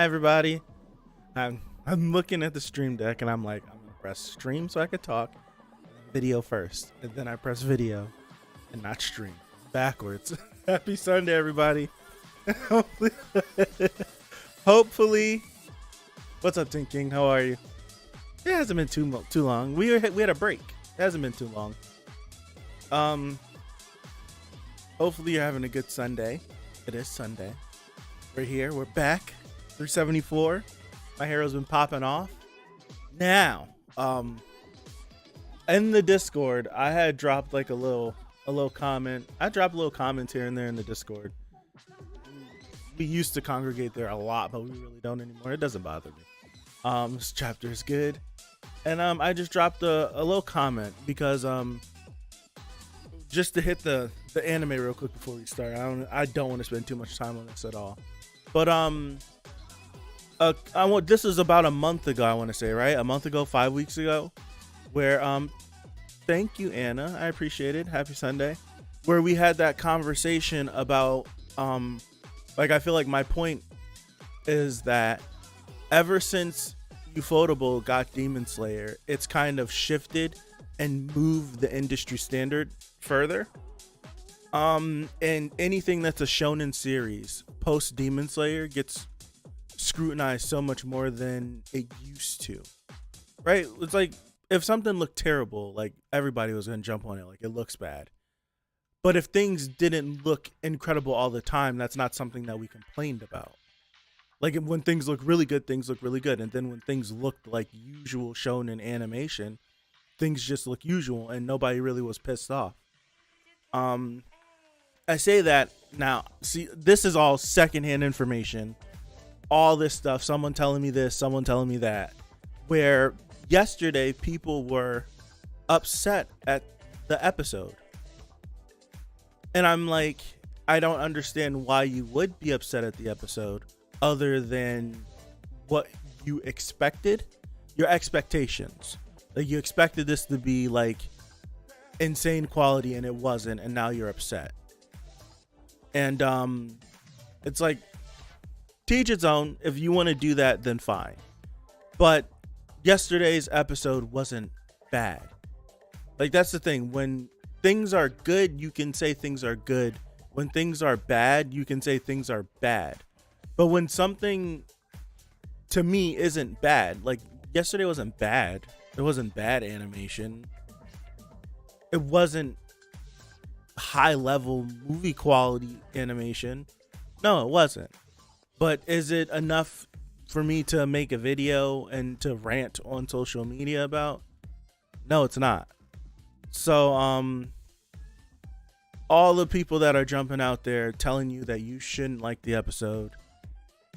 Hi everybody. I'm looking at the stream deck and I'm like, I'm gonna press stream so I could talk. Video first, and then I press video and not stream. Backwards. Happy Sunday, everybody. Hopefully. What's up, Tink King? How are you? It hasn't been too long. We had a break. It hasn't been too long. Hopefully you're having a good Sunday. It is Sunday. We're here. We're back. 374. My hero's been popping off. Now, in the Discord, I had dropped like a little comment. I dropped a little comment here and there in the Discord. We used to congregate there a lot, but we really don't anymore. It doesn't bother me. This chapter is good. And I just dropped a little comment because just to hit the anime real quick before we start. I don't want to spend too much time on this at all. But this is about a month ago, I want to say, right? A month ago, 5 weeks ago, where thank you, Anna. I appreciate it. Happy Sunday. Where we had that conversation about like, I feel like my point is that ever since Ufotable got Demon Slayer, it's kind of shifted and moved the industry standard further. And anything that's a shonen series post Demon Slayer gets scrutinized so much more than it used to, right? It's like if something looked terrible, like everybody was gonna jump on it, like it looks bad. But if things didn't look incredible all the time, that's not something that we complained about. Like when things look really good, things look really good, and then when things looked like usual shonen animation, things just look usual, and nobody really was pissed off. I say that now. See, this is all secondhand information. All this stuff, someone telling me this, someone telling me that. Where yesterday people were upset at the episode. And I'm like, I don't understand why you would be upset at the episode other than what you expected. Your expectations. Like you expected this to be like insane quality and it wasn't, and now you're upset. And it's like, teach its own. If you want to do that, then fine. But yesterday's episode wasn't bad. Like that's the thing. When things are good, you can say things are good. When things are bad, you can say things are bad. But when something to me isn't bad, like yesterday wasn't bad. It wasn't bad animation. It wasn't high level movie quality animation. No, it wasn't. But is it enough for me to make a video and to rant on social media about? No, it's not. So all the people that are jumping out there telling you that you shouldn't like the episode,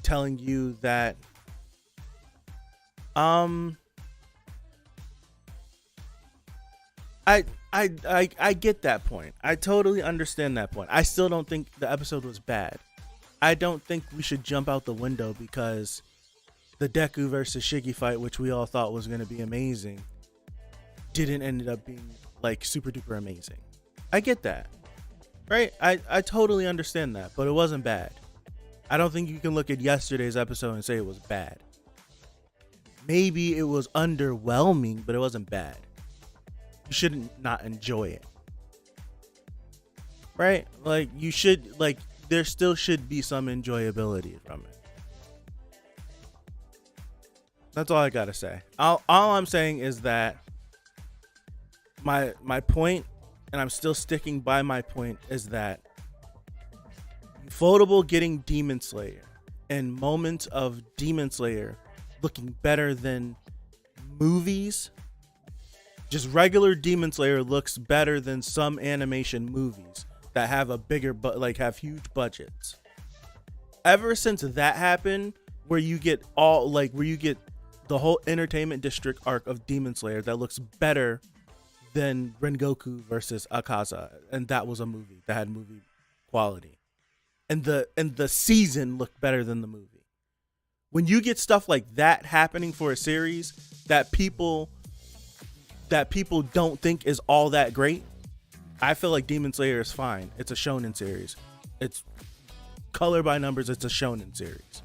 telling you that I get that point. I totally understand that point. I still don't think the episode was bad. I don't think we should jump out the window because the Deku versus Shiggy fight, which we all thought was going to be amazing, didn't end up being like super duper amazing. I get that, right? I totally understand that, but it wasn't bad. I don't think you can look at yesterday's episode and say it was bad. Maybe it was underwhelming, but it wasn't bad. You shouldn't not enjoy it, right? Like you should, like there still should be some enjoyability from it. That's all I gotta say. All I'm saying is that my point, and I'm still sticking by my point, is that Ufotable getting Demon Slayer and moments of Demon Slayer looking better than movies. Just regular Demon Slayer looks better than some animation movies that have a bigger have huge budgets. Ever since that happened, where you get the whole entertainment district arc of Demon Slayer that looks better than Rengoku versus Akaza, and that was a movie that had movie quality, and the season looked better than the movie. When you get stuff like that happening for a series that people don't think is all that great, I feel like Demon Slayer is fine. It's a shonen series. It's color by numbers. It's a shonen series.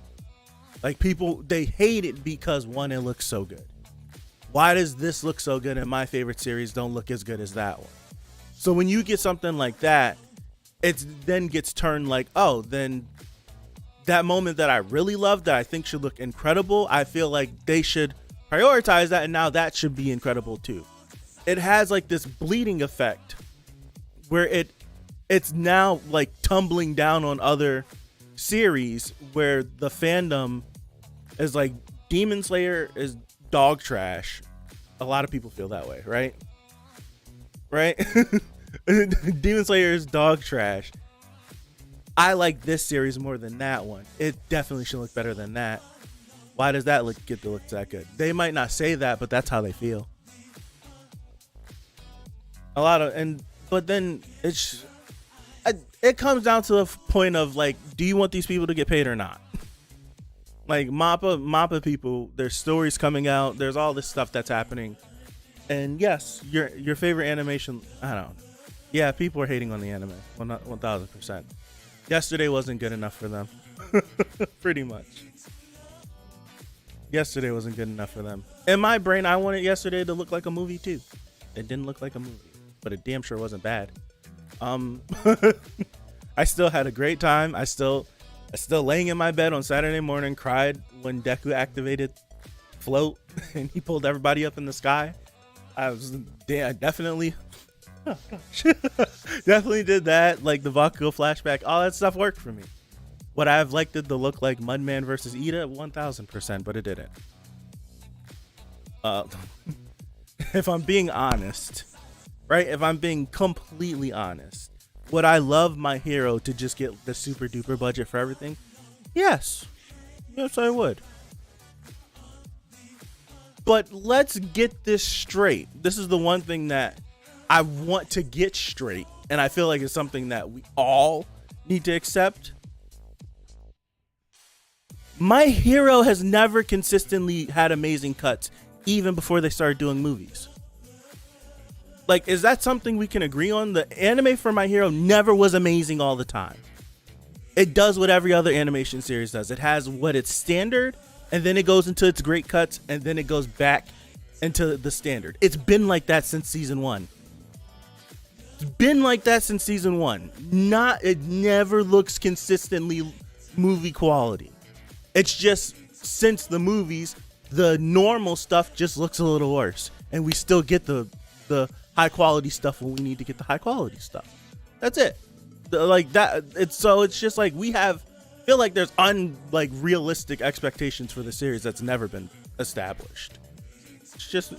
Like people, they hate it because one, it looks so good. Why does this look so good and my favorite series don't look as good as that one? So when you get something like that, it then gets turned like, oh, then that moment that I really love that I think should look incredible, I feel like they should prioritize that, and now that should be incredible too. It has like this bleeding effect where it's now like tumbling down on other series where the fandom is like, Demon Slayer is dog trash. A lot of people feel that way, right? Demon Slayer is dog trash. I like this series more than that one. It definitely should look better than that. Why does that get to look that good? They might not say that, but that's how they feel. But then it comes down to the point of like, do you want these people to get paid or not? Like Mappa people, there's stories coming out. There's all this stuff that's happening. And yes, your favorite animation, I don't know. Yeah, people are hating on the anime, 1000%. Yesterday wasn't good enough for them. Pretty much. Yesterday wasn't good enough for them. In my brain, I wanted yesterday to look like a movie too. It didn't look like a movie, but it damn sure wasn't bad. I still had a great time. I still laying in my bed on Saturday morning, cried when Deku activated float and he pulled everybody up in the sky. I definitely definitely did that. Like the Bakugo flashback, all that stuff worked for me. Would I have liked it to look like Mudman versus Ida? 1000%, but it didn't. If I'm being honest, right? If I'm being completely honest, would I love My Hero to just get the super duper budget for everything? Yes. Yes, I would. But let's get this straight. This is the one thing that I want to get straight, and I feel like it's something that we all need to accept. My Hero has never consistently had amazing cuts, even before they started doing movies. Like, is that something we can agree on? The anime for My Hero never was amazing all the time. It does what every other animation series does. It has what it's standard, and then it goes into its great cuts, and then it goes back into the standard. It's been like that since season 1. It's been like that since season 1. It never looks consistently movie quality. It's just since the movies, the normal stuff just looks a little worse, and we still get the high quality stuff when we need to get the high quality stuff. That's it. Like that. It's just like feel like there's realistic expectations for the series that's never been established.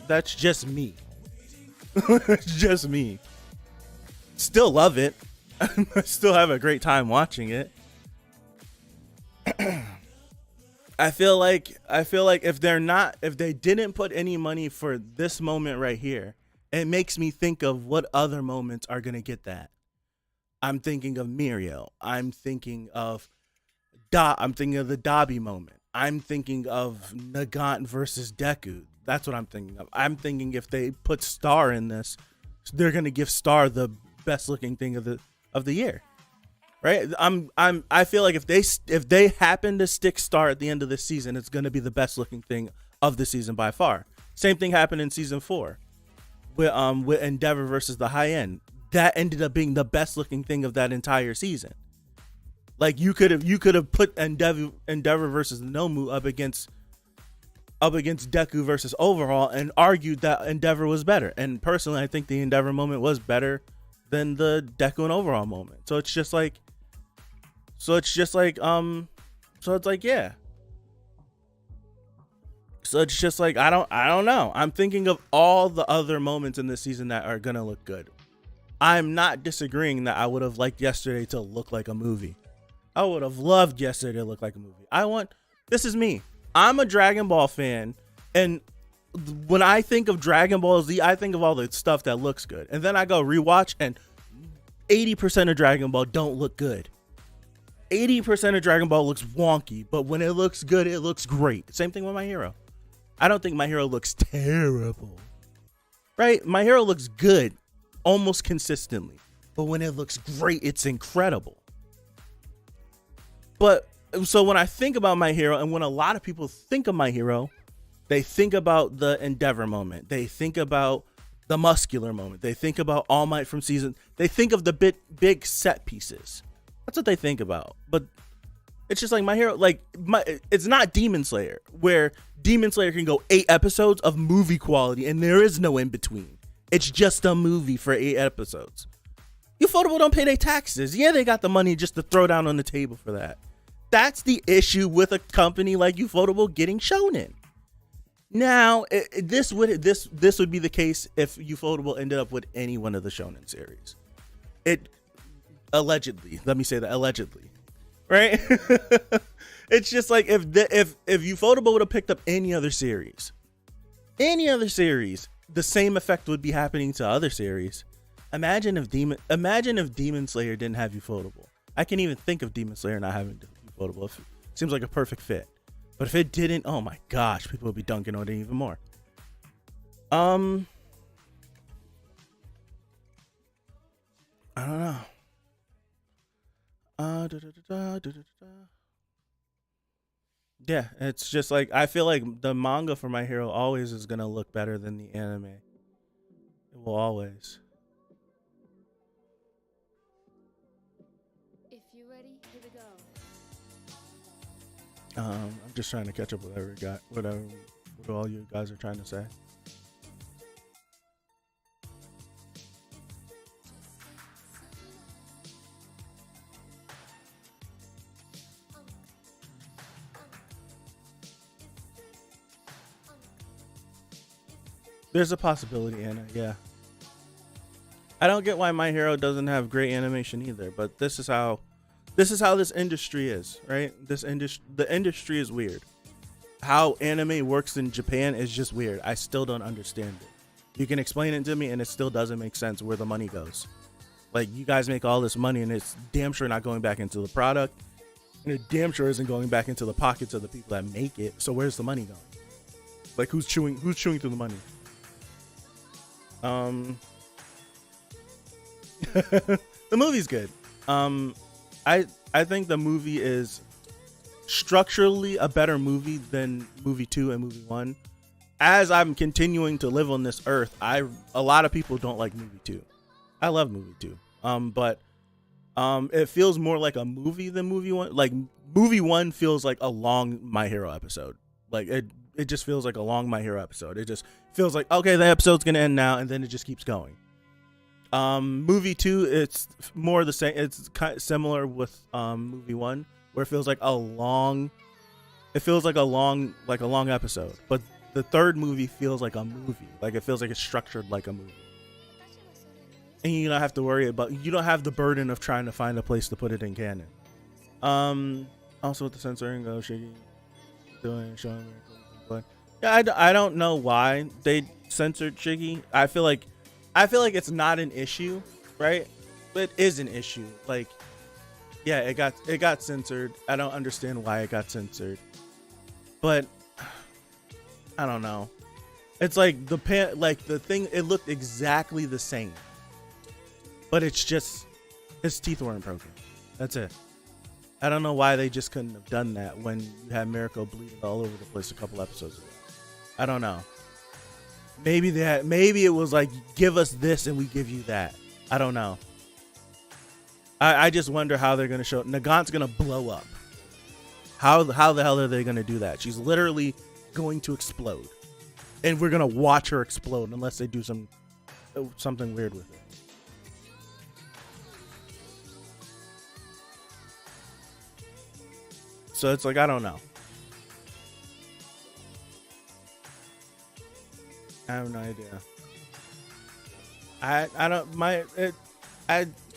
That's just me. It's just me. Still love it. I still have a great time watching it. I feel like if they didn't put any money for this moment right here, it makes me think of what other moments are going to get that. I'm thinking of Mirio. I'm thinking of the Dabi moment. I'm thinking of Nagant versus Deku. That's what I'm thinking of. I'm thinking if they put Star in this, they're going to give Star the best looking thing of the year. Right? I feel like if they happen to stick Star at the end of this season, it's going to be the best looking thing of the season by far. Same thing happened in season 4 with Endeavor versus the High End. That ended up being the best looking thing of that entire season. Like you could have put Endeavor versus Nomu up against Deku versus Overhaul and argued that Endeavor was better. And personally, I think the Endeavor moment was better than the Deku and Overhaul moment. So it's like yeah. So it's just like I don't know. I'm thinking of all the other moments in this season that are gonna look good. I'm not disagreeing that I would have liked yesterday to look like a movie. I would have loved yesterday to look like a movie. This is me. I'm a Dragon Ball fan, and when I think of Dragon Ball Z, I think of all the stuff that looks good. And then I go rewatch, and 80% of Dragon Ball don't look good. 80% of Dragon Ball looks wonky, but when it looks good, it looks great. Same thing with My Hero. I don't think My Hero looks terrible. Right? My Hero looks good almost consistently, but when it looks great, it's incredible. But So when I think about My Hero, and when a lot of people think of My Hero, they think about the Endeavor moment. They think about the muscular moment. They think about All Might from season. They think of the big set pieces. That's what they think about. But it's just like My Hero, it's not Demon Slayer, where Demon Slayer can go 8 episodes of movie quality and there is no in between. It's just a movie for 8 episodes. Ufotable don't pay their taxes. Yeah, they got the money just to throw down on the table for that. That's the issue with a company like Ufotable getting shonen. Now, this would be the case if Ufotable ended up with any one of the shonen series. It allegedly, let me say that, allegedly, right? It's just like if Ufotable would have picked up any other series, the same effect would be happening to other series. Imagine if Demon Slayer didn't have Ufotable. I can't even think of Demon Slayer not having Ufotable. It seems like a perfect fit. But if it didn't, oh my gosh, people would be dunking on it even more. I don't know. Yeah, it's just like, I feel like the manga for My Hero always is gonna look better than the anime. It will always. If you're ready, here we go. I'm just trying to catch up with what all you guys are trying to say. There's a possibility, Anna. Yeah. I don't get why My Hero doesn't have great animation either, but this is how this industry is, right? The industry is weird. How anime works in Japan is just weird. I still don't understand it. You can explain it to me and it still doesn't make sense where the money goes. Like, you guys make all this money and it's damn sure not going back into the product, and it damn sure isn't going back into the pockets of the people that make it. So where's the money going? Like, who's chewing through the money? The movie's good. I think the movie is structurally a better movie than movie 2 and movie 1. As I'm continuing to live on this earth, a lot of people don't like movie 2. I love movie 2. But it feels more like a movie than movie 1. Like, movie 1 feels like a long My Hero episode. Like, it just feels like a long My Hero episode. It just feels like, okay, the episode's gonna end now, and then it just keeps going. Movie 2, it's more the same. It's kind of similar with movie 1, where it feels like a long episode. But the third movie feels like a movie. Like, it feels like it's structured like a movie. And you don't have to worry about, you don't have the burden of trying to find a place to put it in canon. Also with the censoring, Shiggy doing showing. Yeah, I don't know why they censored Shiggy. I feel like it's not an issue, right? But it is an issue. Like, yeah, it got censored. I don't understand why it got censored, but I don't know. It's like the thing. It looked exactly the same, but it's just his teeth weren't broken. That's it. I don't know why they just couldn't have done that when you had Miracle bleeding all over the place a couple episodes ago. I don't know. Maybe it was like, give us this and we give you that. I don't know. I just wonder how they're gonna show. Nagant's gonna blow up. How the hell are they gonna do that? She's literally going to explode, and we're gonna watch her explode unless they do something weird with it. So it's like, I don't know. I have no idea. I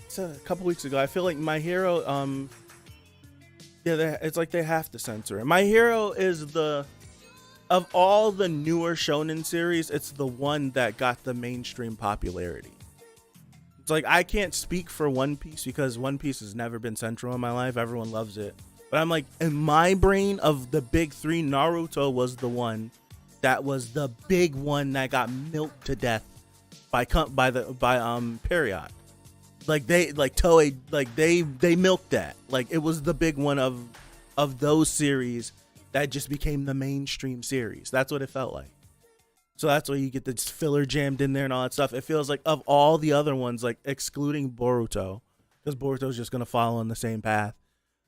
said a couple weeks ago, I feel like My Hero, it's like they have to censor it. My Hero is of all the newer shonen series, it's the one that got the mainstream popularity. It's like, I can't speak for One Piece because One Piece has never been central in my life. Everyone loves it. But I'm like, in my brain, of the big three, Naruto was the one that was the big one that got milked to death by Period. Like, Toei, like they milked that. Like, it was the big one of of those series that just became the mainstream series. That's what it felt like. So that's why you get the filler jammed in there and all that stuff. It feels like of all the other ones, like excluding Boruto, because Boruto's just gonna follow in the same path.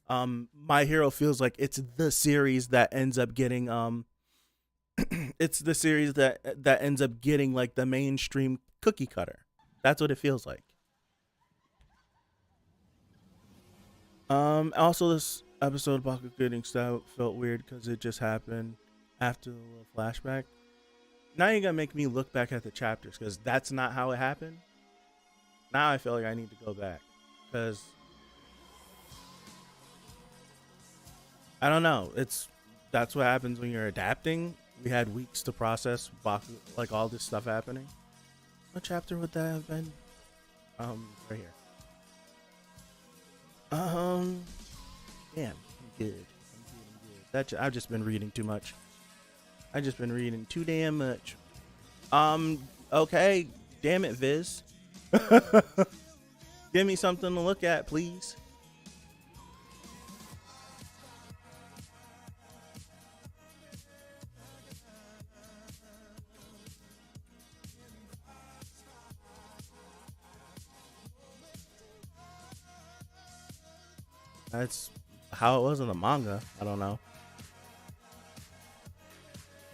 My Hero feels like it's the series that ends up getting it's the series that ends up getting like the mainstream cookie cutter. That's what it feels like. Also, this episode of Baku getting stout felt weird because it just happened after the little flashback. Now you're gonna make me look back at the chapters because that's not how it happened. Now I feel like I need to go back because I don't know. That's what happens when you're adapting. We had weeks to process Baku, like all this stuff happening. What chapter would that have been? Right here. Damn, I'm good. I've just been reading too much. I've just been reading too damn much. Okay, damn it, Viz. Give me something to look at, please. That's how it was in the manga. I don't know.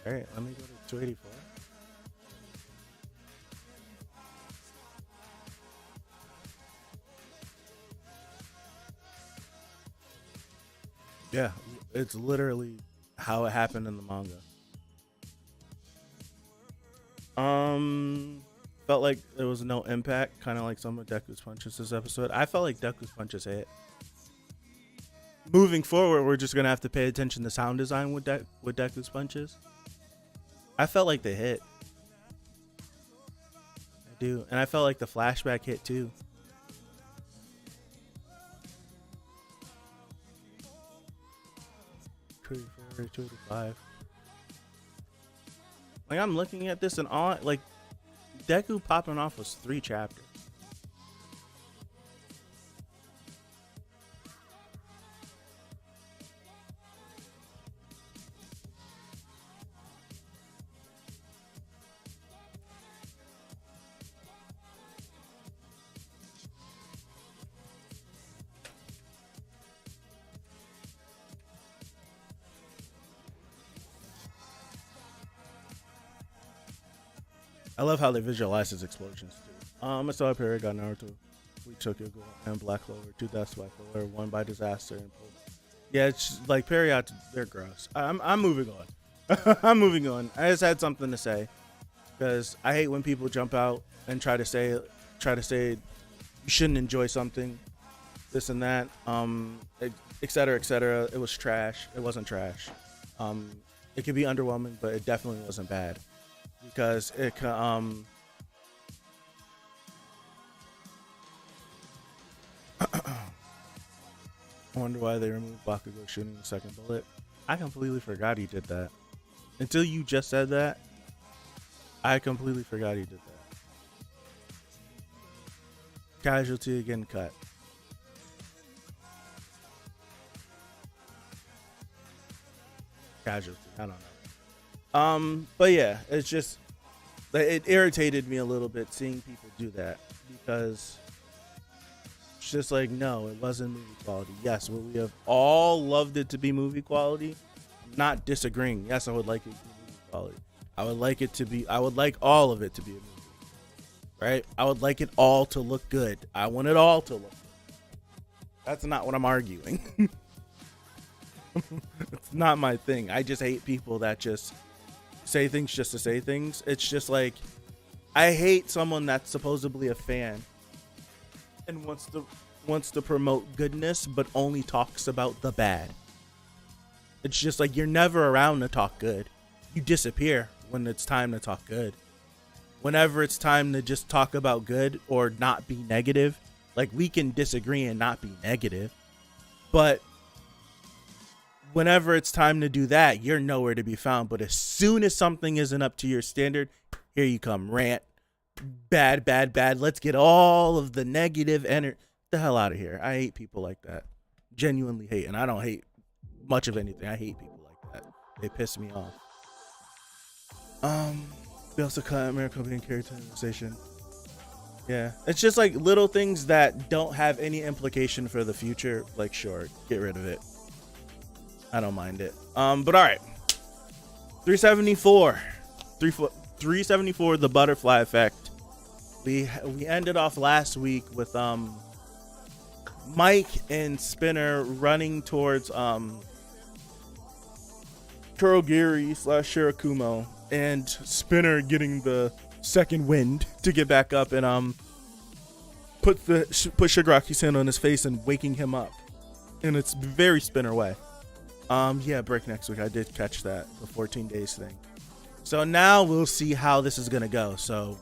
All right, let me go to 284. Yeah, it's literally how it happened in the manga. Felt like there was no impact, kind of like some of Deku's punches this episode. I felt like Deku's punches hit. Moving forward, we're just gonna have to pay attention to sound design with Deku's punches. I felt like they hit. I do, and I felt like the flashback hit too. $24, $25. Like I'm looking at this and all, like Deku popping off was 3 chapters. I love how they visualize his explosions too. I saw a period got Naruto. We took it and Black Clover, 2 deaths Black Clover, 1 by disaster. And yeah, it's like period. They're gross. I'm moving on. I'm moving on. I just had something to say because I hate when people jump out and try to say you shouldn't enjoy something, this and that, et cetera, et cetera. It was trash. It wasn't trash. It could be underwhelming, but it definitely wasn't bad. Because it I wonder why they removed Bakugo shooting the second bullet. I completely forgot he did that. Until you just said that, I completely forgot he did that. Casualty again cut. Casualty, I don't know. But yeah, it's just it irritated me a little bit seeing people do that because it's just like, no, it wasn't movie quality. Yes, would we have all loved it to be movie quality? I'm not disagreeing. Yes, I would like it to be movie quality. I would like all of it to be a movie, right? I would like it all to look good. I want it all to look good. That's not what I'm arguing. It's not my thing. I just hate people that just say things just to say things. It's just like, I hate someone that's supposedly a fan and wants to promote goodness but only talks about the bad. It's just like, you're never around to talk good. You disappear when it's time to talk good. Whenever it's time to just talk about good or not be negative, like we can disagree and not be negative, but whenever it's time to do that, you're nowhere to be found. But as soon as something isn't up to your standard, here you come, rant, bad, bad, bad. Let's get all of the negative energy the hell out of here. I hate people like that. Genuinely hate, and I don't hate much of anything. I hate people like that. They piss me off. We also cut American being carried to the station. Yeah, it's just like little things that don't have any implication for the future. Like, sure, get rid of it. I don't mind it. But all right, 374, 374, the butterfly effect. We ended off last week with Mike and Spinner running towards Kurogiri/Shirakumo, and Spinner getting the second wind to get back up and put Shigaraki's hand on his face and waking him up. And it's very Spinner way. Yeah, break next week. I did catch that, the 14 days thing. So now we'll see how this is gonna go. So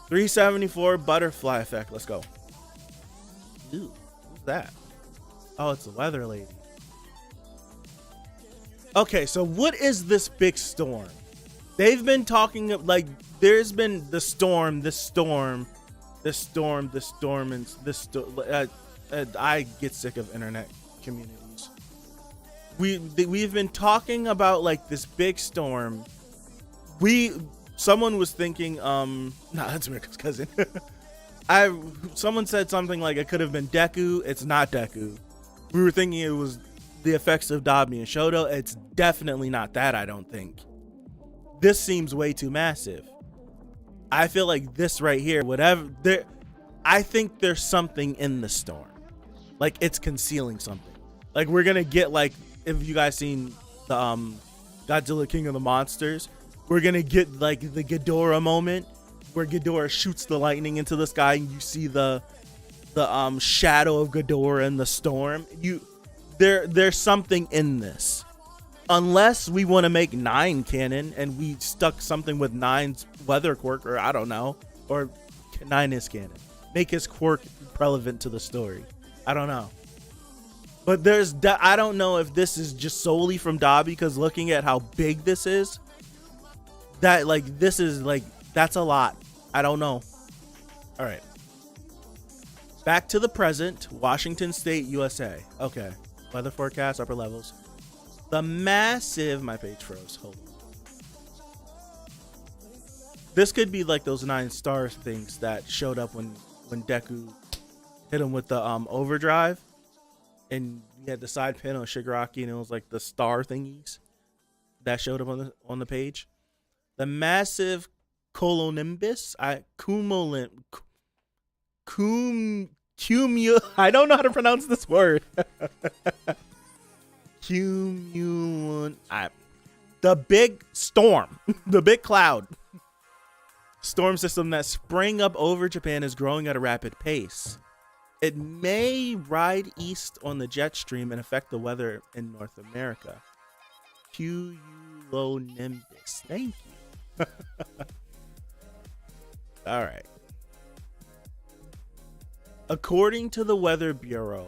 374 butterfly effect. Let's go. Ooh, who's that? Oh, it's the weather lady. Okay, so what is this big storm? They've been talking like there's been the storm, and I get sick of internet communities. We've been talking about like this big storm. Someone was thinking, that's Mirko's cousin. Someone said something like it could have been Deku. It's not Deku. We were thinking it was the effects of Dabi and Shoto. It's definitely not that, I don't think. This seems way too massive. I feel like this right here, I think there's something in the storm. Like it's concealing something. Like we're gonna get like, if you guys seen the Godzilla King of the Monsters, we're gonna get like the Ghidorah moment where Ghidorah shoots the lightning into the sky and you see the shadow of Ghidorah in the storm. There's something in this. Unless we want to make 9 canon and we stuck something with 9's weather quirk, or I don't know, or 9 is canon. Make his quirk relevant to the story. I don't know. But I don't know if this is just solely from Dabi, because looking at how big this is, that like this is like, that's a lot. I don't know. All right. Back to the present, Washington State, USA. Okay. Weather forecast, upper levels. The massive, my page froze. Hold on. This could be like those 9 star things that showed up when Deku hit him with the overdrive, and you had the side pin on Shigaraki, and it was like the star thingies that showed up on the page. The massive cumulonimbus. I don't know how to pronounce this word. The big storm, the big cloud storm system that sprang up over Japan is growing at a rapid pace. It may ride east on the jet stream and affect the weather in North America. Cumulonimbus. Thank you. All right. According to the Weather Bureau,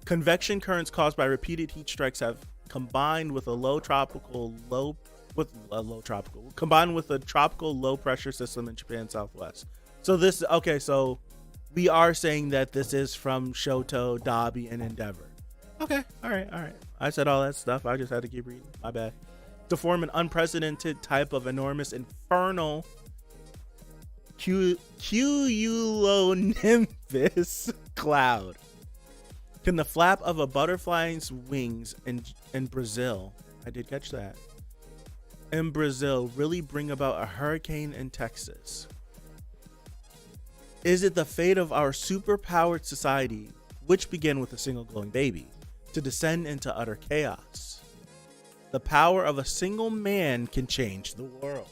convection currents caused by repeated heat strikes have combined with a tropical low pressure system in Japan's southwest. So we are saying that this is from Shoto, Dabi, and Endeavor. Okay, all right. I said all that stuff. I just had to keep reading. My bad. To form an unprecedented type of enormous infernal cumulonimbus cloud. Can the flap of a butterfly's wings in Brazil, I did catch that, in Brazil, really bring about a hurricane in Texas? Is it the fate of our superpowered society, which began with a single glowing baby, to descend into utter chaos? The power of a single man can change the world.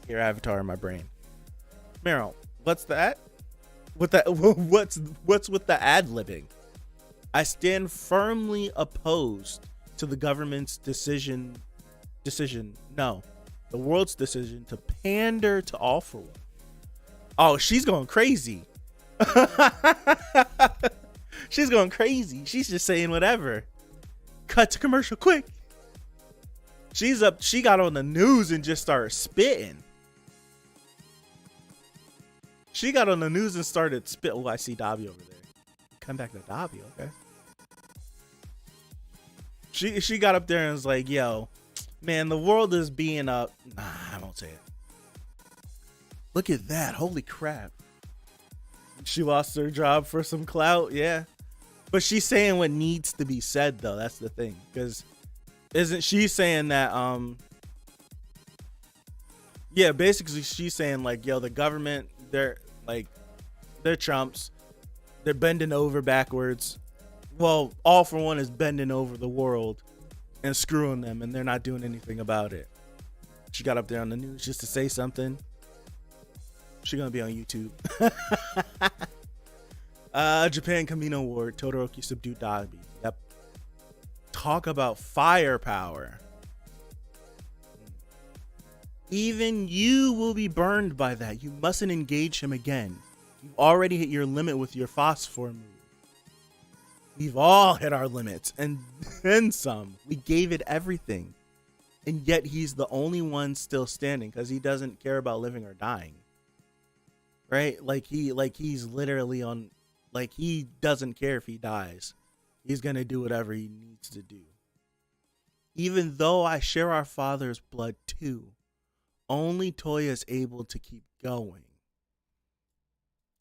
Your avatar in my brain. Meryl, what's that? What's with the ad-libbing? I stand firmly opposed to the government's the world's decision to pander to all for one. Oh, she's going crazy. She's going crazy. She's just saying whatever. Cut to commercial quick. She got on the news and just started spitting. She got on the news and started spit. Oh, I see Dabi over there. Come back to Dabi, okay. She got up there and was like, yo, man, the world is being up. Nah, I won't say it. Look at that. Holy crap. She lost her job for some clout. Yeah. But she's saying what needs to be said, though. That's the thing. Because isn't she saying that, yeah, basically she's saying like, yo, the government, they're chumps. They're bending over backwards. Well, All for One is bending over the world and screwing them, and they're not doing anything about it. She got up there on the news just to say something. She's gonna be on YouTube. Japan Camino Award, Todoroki subdued Dabi. Yep. Talk about firepower. Even you will be burned by that. You mustn't engage him again. You've already hit your limit with your phosphor move. We've all hit our limits, and then some. We gave it everything. And yet he's the only one still standing because he doesn't care about living or dying. Right? He's literally on, like, he doesn't care if he dies. He's going to do whatever he needs to do. Even though I share our father's blood too, only Toya is able to keep going.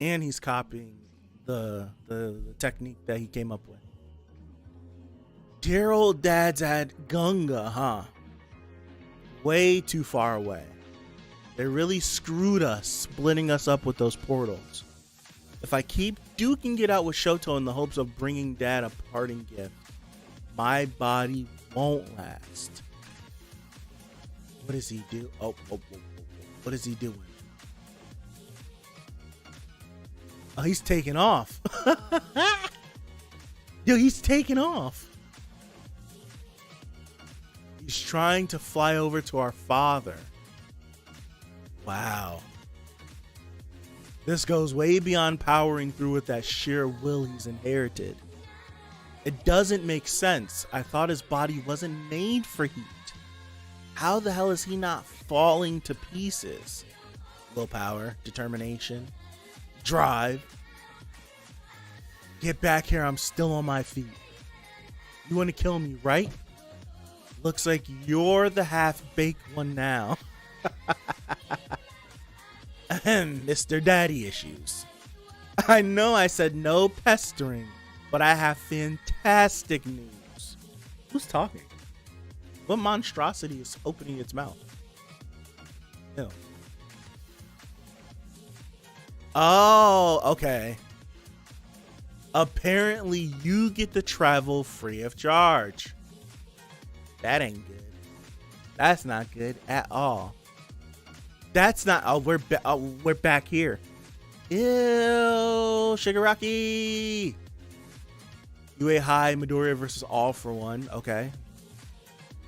And he's copying the technique that he came up with. Dear old dad's at Gunga, huh? Way too far away. They really screwed us, splitting us up with those portals. If I keep duking it out with Shoto in the hopes of bringing Dad a parting gift, my body won't last. What does he do? Oh. What is he doing? Oh, he's taking off. Yo, he's taking off. He's trying to fly over to our father. Wow. This goes way beyond powering through with that sheer will he's inherited. It doesn't make sense. I thought his body wasn't made for heat. How the hell is he not falling to pieces? Willpower, determination, drive. Get back here, I'm still on my feet. You want to kill me, right? Looks like you're the half-baked one now. Mr. Daddy Issues. I know I said no pestering, but I have fantastic news. Who's talking? What monstrosity is opening its mouth? Ew. Oh, okay. Apparently you get to travel free of charge. That ain't good. That's not good at all. That's not. Oh, we're back here. Ew, Shigaraki. UA High, Midoriya versus All for One. Okay.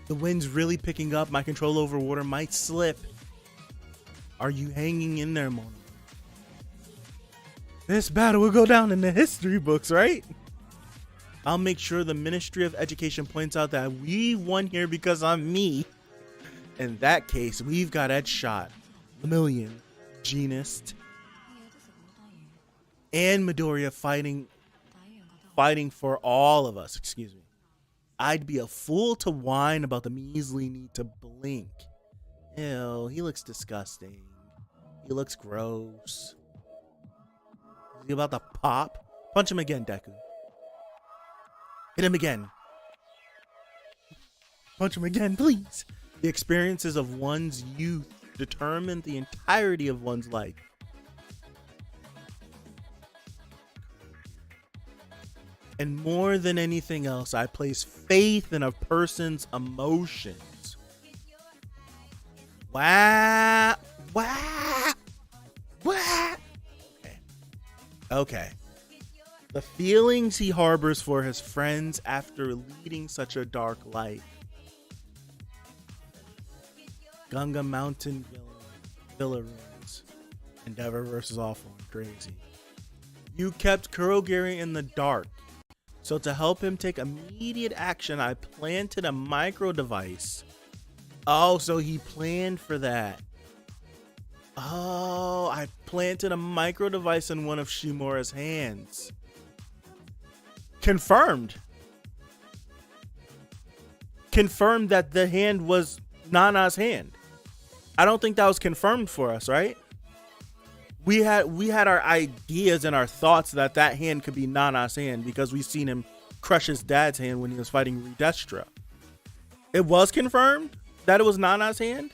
The wind's really picking up. My control over water might slip. Are you hanging in there, Mona? This battle will go down in the history books, right? I'll make sure the Ministry of Education points out that we won here because I'm me. In that case, we've got Ed Shot, Lemillion, Genist, and Midoriya fighting for all of us. Excuse me. I'd be a fool to whine about the measly need to blink. Ew, he looks disgusting. He looks gross. Is he about to pop? Punch him again, Deku. Hit him again. Punch him again, please. The experiences of one's youth determine the entirety of one's life. And more than anything else, I place faith in a person's emotions. Wow. Wow. Wow. Okay. The feelings he harbors for his friends after leading such a dark life. Gunga Mountain Villa Ruins. Endeavor versus Awful and Crazy. You kept Kurogiri in the dark. So to help him take immediate action, I planted a micro device. Oh, so he planned for that. Oh, I planted a micro device in one of Shimura's hands. Confirmed. confirmed that the hand was Nana's hand. I don't think that was confirmed for us, right? We had our ideas and our thoughts that hand could be Nana's hand because we seen him crush his dad's hand when he was fighting Redestra. It was confirmed that it was Nana's hand?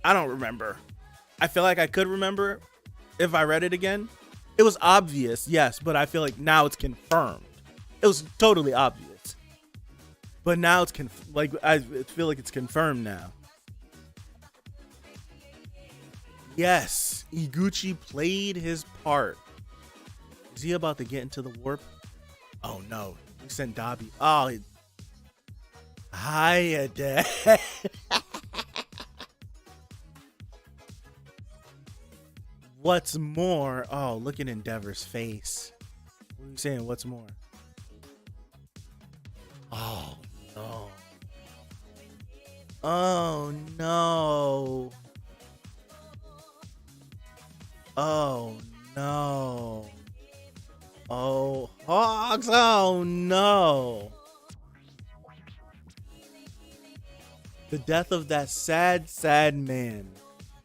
I don't remember. I feel like I could remember if I read it again. It was obvious, yes, but I feel like now it's confirmed. It was totally obvious. But now it's I feel like it's confirmed now. Yes, Iguchi played his part. Is he about to get into the warp? Oh no, we sent Dabi. Oh, hiya, Dad. What's more? Oh, look at Endeavor's face. What are you saying? What's more? Oh no. Oh no. Oh no. Oh, Hogs. Oh no. The death of that sad, sad man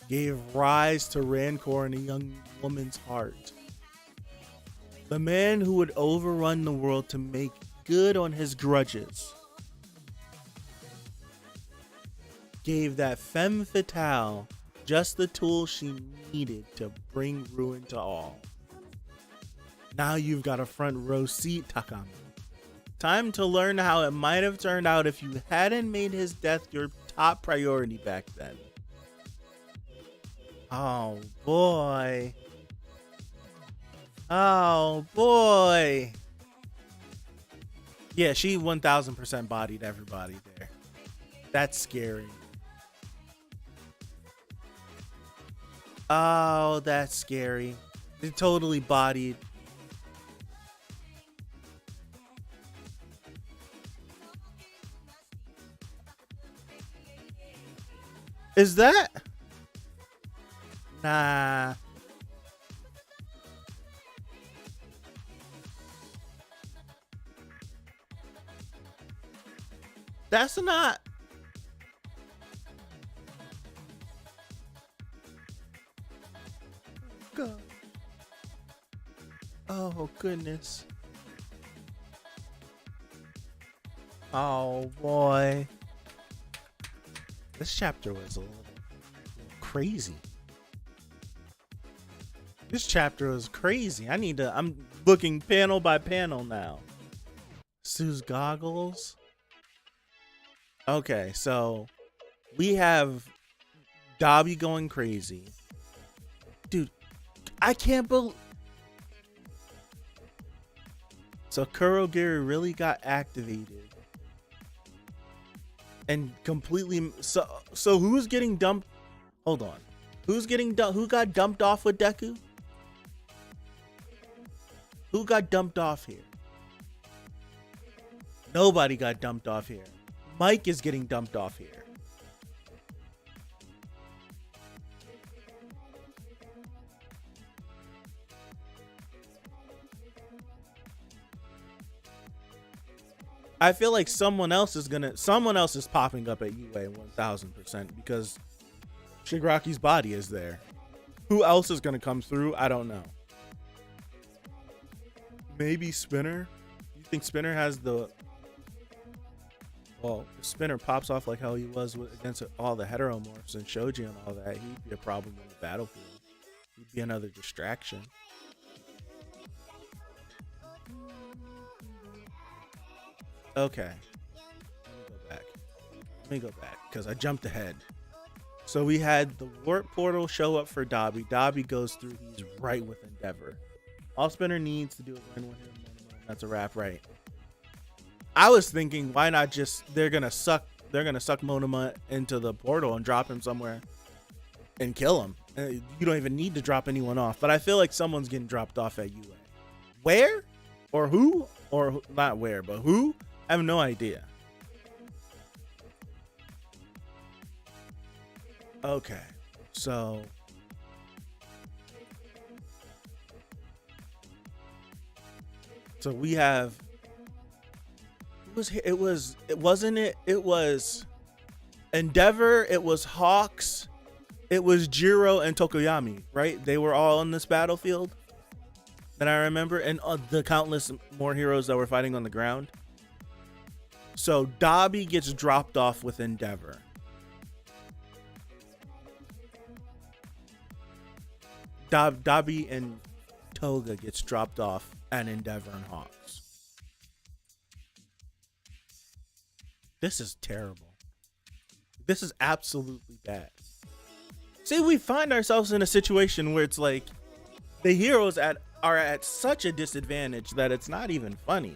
gave rise to rancor in a young woman's heart. The man who would overrun the world to make good on his grudges gave that femme fatale just the tool she needed to bring ruin to all. Now you've got a front row seat, Takami. Time to learn how it might have turned out if you hadn't made his death your top priority back then. Oh boy. Oh boy. Yeah, she 1000% bodied everybody there. That's scary. Oh, that's scary. They totally bodied. Is that? Nah. That's not. God. Oh, goodness. Oh, boy. This chapter was a little crazy. This chapter was crazy. I'm looking panel by panel now. Sue's goggles. Okay, so we have Dabi going crazy. Dude, I can't believe. So Kurogiri really got activated. And completely. So who's getting dumped? Hold on. Who got dumped off with Deku? Who got dumped off here? Nobody got dumped off here. Mike is getting dumped off here. I feel like someone else is popping up at UA 1000% because Shigaraki's body is there. Who else is gonna come through? I don't know. Maybe Spinner? You think Spinner has the... Well, if Spinner pops off like how he was against all the heteromorphs and Shoji and all that, he'd be a problem in the battlefield. He'd be another distraction. Okay. Let me go back because I jumped ahead. So we had the warp portal show up for Dabi. Dabi goes through. He's right with Endeavor. All Spinner needs to do is win with him. That's a wrap, right? I was thinking, why not just they're gonna suck Monoma into the portal and drop him somewhere and kill him. You don't even need to drop anyone off. But I feel like someone's getting dropped off at UA. Where? Or who? Or not where, but who? I have no idea. Okay, so we have it wasn't it. It was Endeavor. It was Hawks. It was Jiro and Tokoyami, right? They were all on this battlefield that I remember, and the countless more heroes that were fighting on the ground. So Dabi gets dropped off with Endeavor. Dabi and Toga gets dropped off at Endeavor and Hawks. This is terrible. This is absolutely bad. See, we find ourselves in a situation where it's like the heroes are at such a disadvantage that it's not even funny.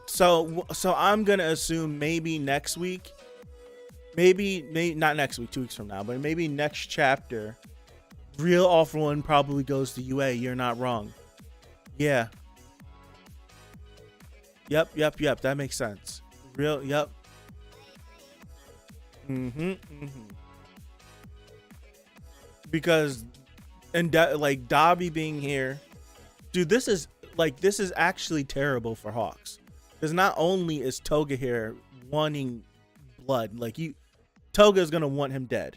So I'm gonna assume maybe next week, maybe not next week, 2 weeks from now, but maybe next chapter, Real All For One probably goes to UA. You're not wrong. Yeah. Yep. That makes sense. Real. Yep. Because like Dabi being here, dude, this is actually terrible for Hawks. Because not only is Toga here wanting blood, like Toga is gonna want him dead,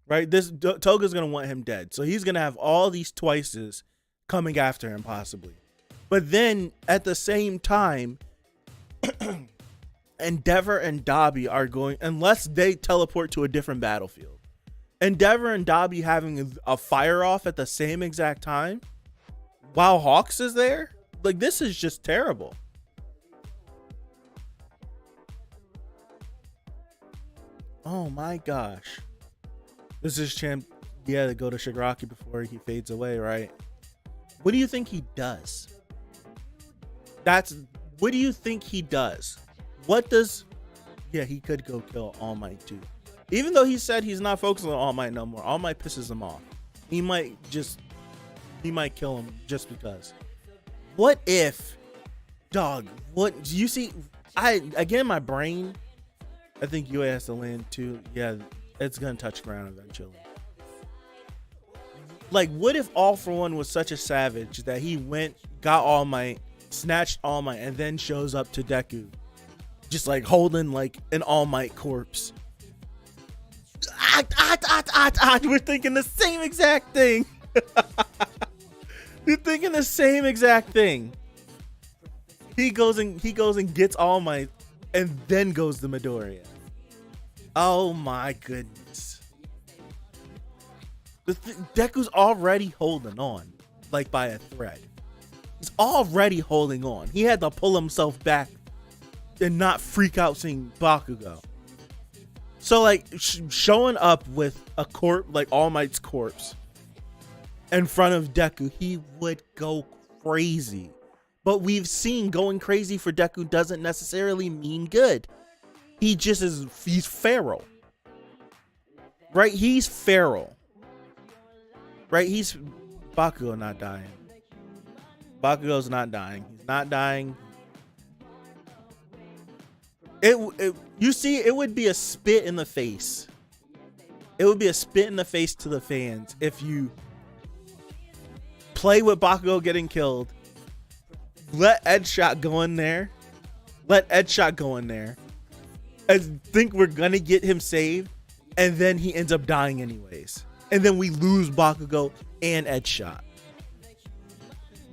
right? Toga's gonna want him dead, so he's gonna have all these twices coming after him possibly. But then at the same time, Endeavor and Dabi are going, unless they teleport to a different battlefield, Endeavor and Dabi having a fire off at the same exact time while Hawks is there. Like, this is just terrible. Oh my gosh. This is champ. Yeah, to go to Shigaraki before he fades away, right? What do you think he does? What do you think he does? Yeah, he could go kill All Might too. Even though he said he's not focusing on All Might no more. All Might pisses him off. He might kill him just because. What if, dog, what do you see? My brain, I think UA has to land too. Yeah, it's gonna touch ground eventually. Like, what if All For One was such a savage that he went, got All Might, snatched All Might, and then shows up to Deku, just like holding like an All Might corpse? We're thinking the same exact thing. You're thinking the same exact thing. He goes and gets All Might, and then goes to Midoriya. Oh my goodness. Deku's already holding on, like by a thread. He's already holding on. He had to pull himself back and not freak out seeing Bakugo. So like showing up with a corpse, like All Might's corpse, in front of Deku, he would go crazy. But we've seen going crazy for Deku doesn't necessarily mean good. He's feral. Right? He's feral. Right? Bakugo not dying. Bakugo's not dying. He's not dying. You see, it would be a spit in the face. It would be a spit in the face to the fans if you play with Bakugo getting killed, let Edshot go in there, and think we're gonna get him saved, and then he ends up dying anyways, and then we lose Bakugo and Edshot.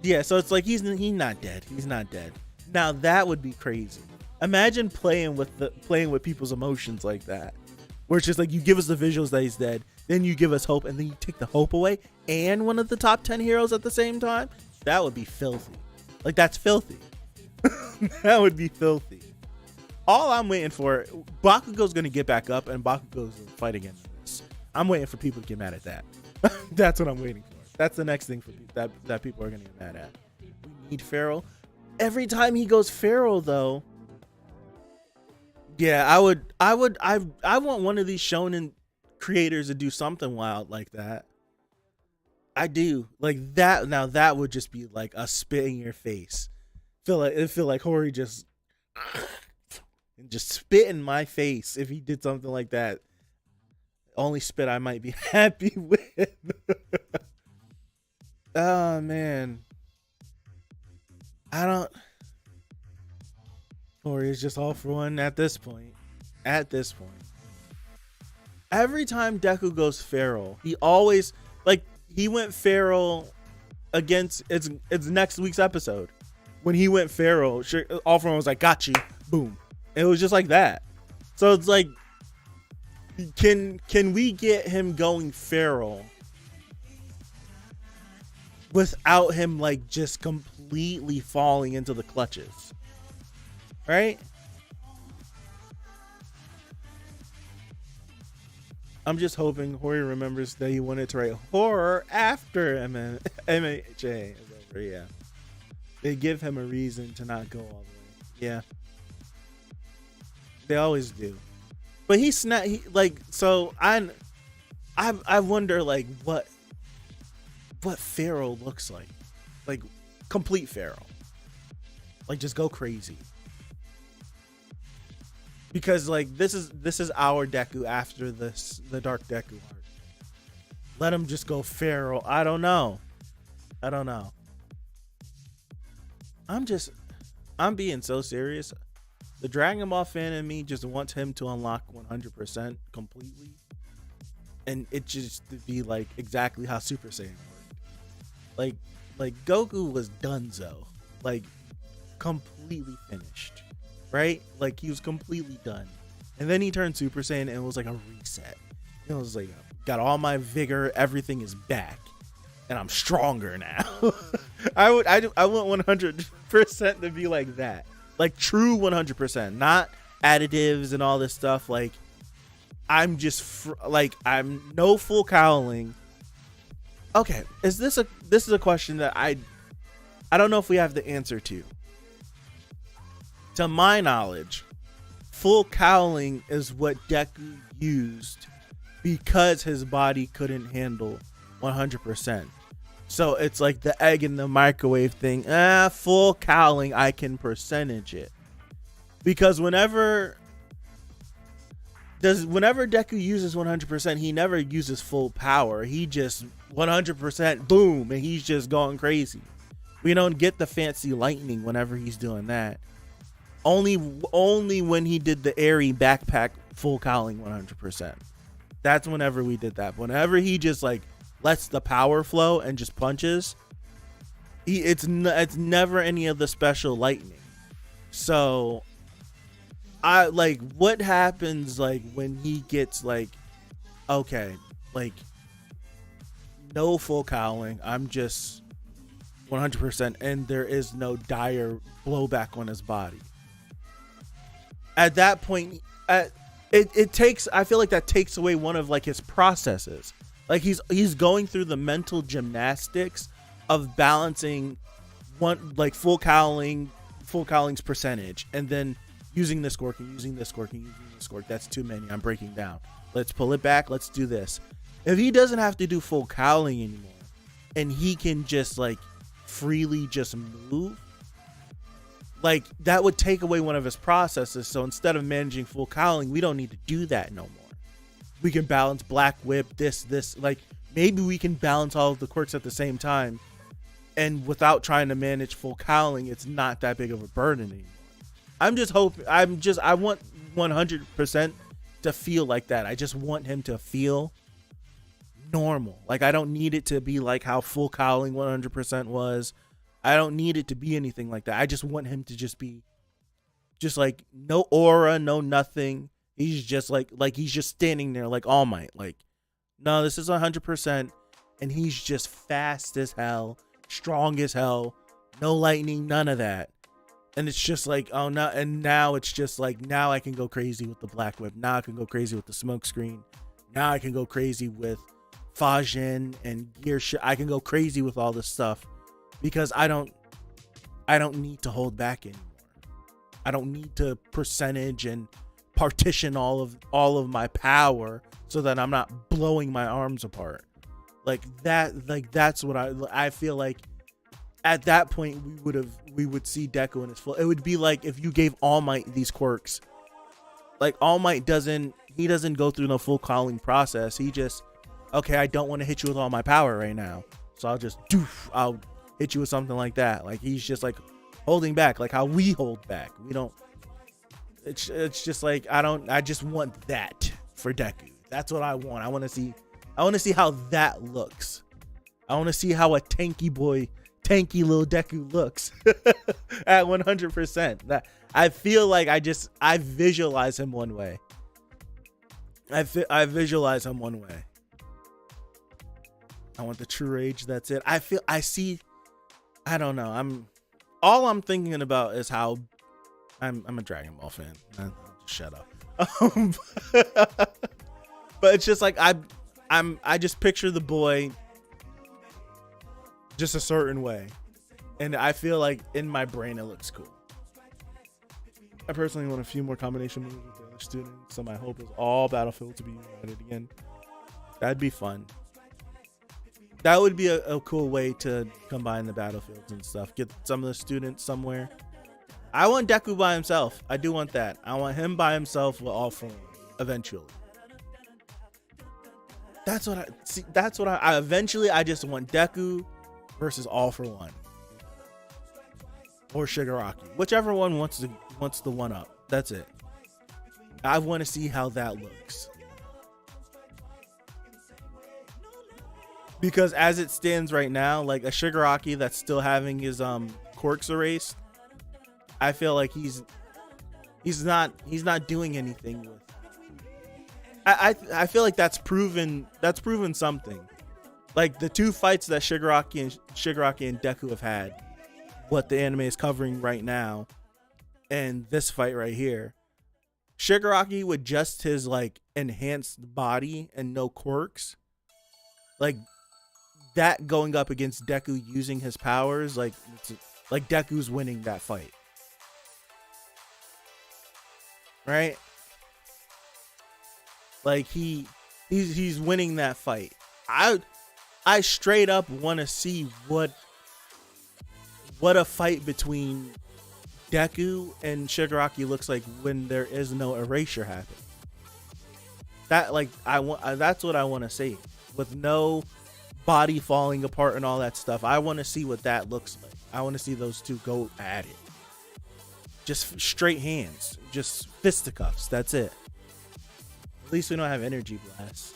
Yeah, so it's like he's not dead. He's not dead. Now that would be crazy. Imagine playing with people's emotions like that, where it's just like you give us the visuals that he's dead, then you give us hope, and then you take the hope away and one of the top 10 heroes at the same time. That would be filthy. Like, that's filthy. That would be filthy. All I'm waiting for, Bakugo's going to get back up, and Bakugo's going to fight again in this. I'm waiting for people to get mad at that. That's what I'm waiting for. That's the next thing for that people are going to get mad at. We need feral. Every time he goes feral, though, yeah, I want one of these shonen creators to do something wild like that. I do. Like that. Now that would just be like a spit in your face. Feel like Hori just spit in my face if he did something like that. Only spit I might be happy with. Oh man, I don't. Or is just all for one at this point. At this point, every time Deku goes feral, he always he went feral against it's next week's episode. When he went feral, all for one was like, "Got you," boom. It was just like that. So it's like, can we get him going feral without him like just completely falling into the clutches? Right? I'm just hoping Hori remembers that he wanted to write horror after MHA is over. Yeah. They give him a reason to not go all the way. Yeah. They always do. But I wonder like what feral looks like. Like complete feral. Like just go crazy. Because like this is our Deku after the Dark Deku arc. Let him just go feral. I don't know. I'm being so serious. The Dragon Ball fan in me just wants him to unlock 100% completely, and it just to be like exactly how Super Saiyan worked. Like Goku was donezo, like completely finished. Right? Like he was completely done. And then he turned Super Saiyan and it was like a reset. It was like, got all my vigor, everything is back. And I'm stronger now. I want 100% to be like that. Like true 100%, not additives and all this stuff. Like I'm just I'm no full cowling. Okay, this is a question that I don't know if we have the answer to. To my knowledge, full cowling is what Deku used because his body couldn't handle 100%. So it's like the egg in the microwave thing. Full cowling, I can percentage it. Because whenever Deku uses 100%, he never uses full power. He just 100% boom, and he's just going crazy. We don't get the fancy lightning whenever he's doing that. Only when he did the airy backpack full cowling 100%. That's whenever we did that. Whenever he just like lets the power flow and just punches, it's never any of the special lightning. So I like what happens like when he gets like, okay, like no full cowling, I'm just 100% and there is no dire blowback on his body. At that point, it takes. I feel like that takes away one of like his processes. Like he's going through the mental gymnastics of balancing one like full cowling's percentage, and then using this quirk and using this quirk and using this quirk. That's too many. I'm breaking down. Let's pull it back. Let's do this. If he doesn't have to do full cowling anymore, and he can just like freely just move. Like that would take away one of his processes. So instead of managing full cowling, we don't need to do that no more. We can balance Black Whip, this, like maybe we can balance all of the quirks at the same time. And without trying to manage full cowling, it's not that big of a burden anymore. I'm just hoping, I want 100% to feel like that. I just want him to feel normal. Like I don't need it to be like how full cowling 100% was. I don't need it to be anything like that. I just want him to just be just like no aura, no nothing. He's just like he's just standing there like All Might. Like, no, this is 100%. And he's just fast as hell, strong as hell, no lightning, none of that. And it's just like, oh no, and now it's just like, now I can go crazy with the Black Whip. Now I can go crazy with the smoke screen. Now I can go crazy with Fajin and gear shit. I can go crazy with all this stuff. Because I don't need to hold back anymore. I don't need to percentage and partition all of my power so that I'm not blowing my arms apart. Like that, like that's what I feel like at that point we would see Deku in his full. It would be like if you gave All Might these quirks. Like All Might doesn't go through no full calling process. He just, okay, I don't want to hit you with all my power right now. So I'll hit you with something like that. Like he's just like holding back, like how we hold back. We don't. It's just like I just want that for Deku. That's what I want. I want to see how that looks. I want to see how a tanky little Deku looks at 100%. That I feel like I visualize him one way. I visualize him one way. I want the true rage. That's it. I don't know. All I'm thinking about is how I'm a Dragon Ball fan. Shut up. But it's just like I just picture the boy just a certain way, and I feel like in my brain it looks cool. I personally want a few more combination moves with the other students, so my hope is all Battlefield to be united again. That'd be fun. That would be a cool way to combine the battlefields and stuff. Get some of the students somewhere. I want Deku by himself. I do want that. I want him by himself with all four eventually. That's what I eventually I just want Deku versus All For One. Or Shigaraki. Whichever one wants the one up. That's it. I want to see how that looks. Because as it stands right now, like a Shigaraki that's still having his quirks erased, I feel like he's not doing anything with. I feel like that's proven something. Like the two fights that Shigaraki and Deku have had, what the anime is covering right now, and this fight right here, Shigaraki with just his like enhanced body and no quirks, like that going up against Deku using his powers, like Deku's winning that fight, right? Like he's winning that fight. I straight up want to see what a fight between Deku and Shigaraki looks like when there is no erasure happening. That's what I want to see, with no body falling apart and all that stuff. I want to see what that looks like. I want to see those two go at it. Just straight hands, just fisticuffs. That's it. At least we don't have energy blasts.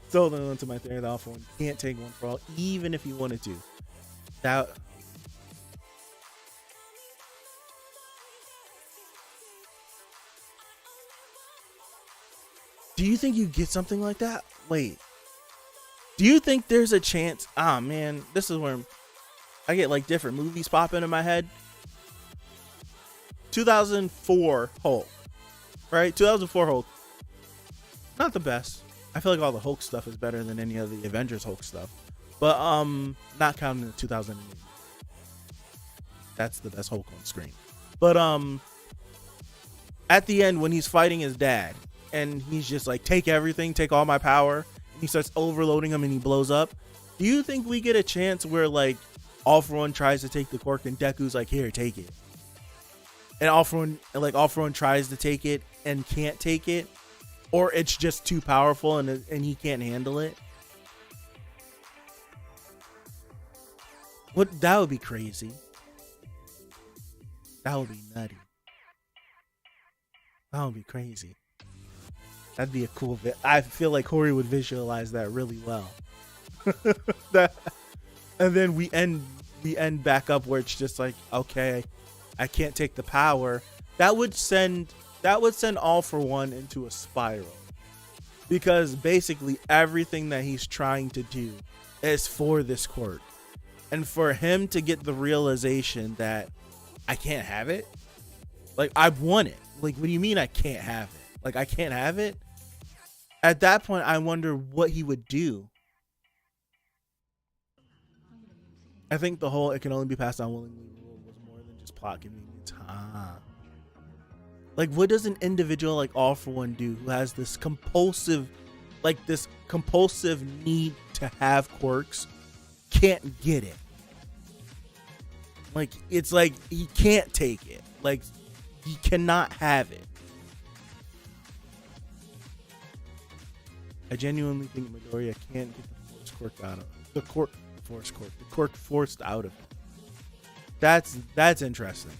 So holding on to my theory, the Alpha One can't take one for all, even if he wanted to. That. Do you think you get something like that? Wait. Do you think there's a chance? Ah, man, this is where I get like different movies pop into my head. 2004 Hulk, right? 2004 Hulk. Not the best. I feel like all the Hulk stuff is better than any of the Avengers Hulk stuff. But not counting the 2008. That's the best Hulk on screen. But at the end when he's fighting his dad and he's just like, take everything, take all my power, and he starts overloading him and he blows up. Do you think we get a chance where like All For One tries to take the quirk and Deku's like, here, take it? And All For One tries to take it and can't take it? Or it's just too powerful and he can't handle it? That would be crazy. That would be nutty. That would be crazy. That'd be a cool I feel like Hori would visualize that really well. And then we end back up where it's just like, okay, I can't take the power. That would send All For One into a spiral, because basically everything that he's trying to do is for this quirk, and for him to get the realization that I can't have it, like I want it. Like, what do you mean I can't have it? Like, I can't have it? At that point, I wonder what he would do. I think the whole "it can only be passed on willingly" rule was more than just plot convenience. Like, what does an individual like All For One do who has this compulsive need to have quirks, can't get it? Like, it's like he can't take it. Like, he cannot have it. I genuinely think Midoriya can't get the force quirk out of. the cork forced out of him. That's interesting.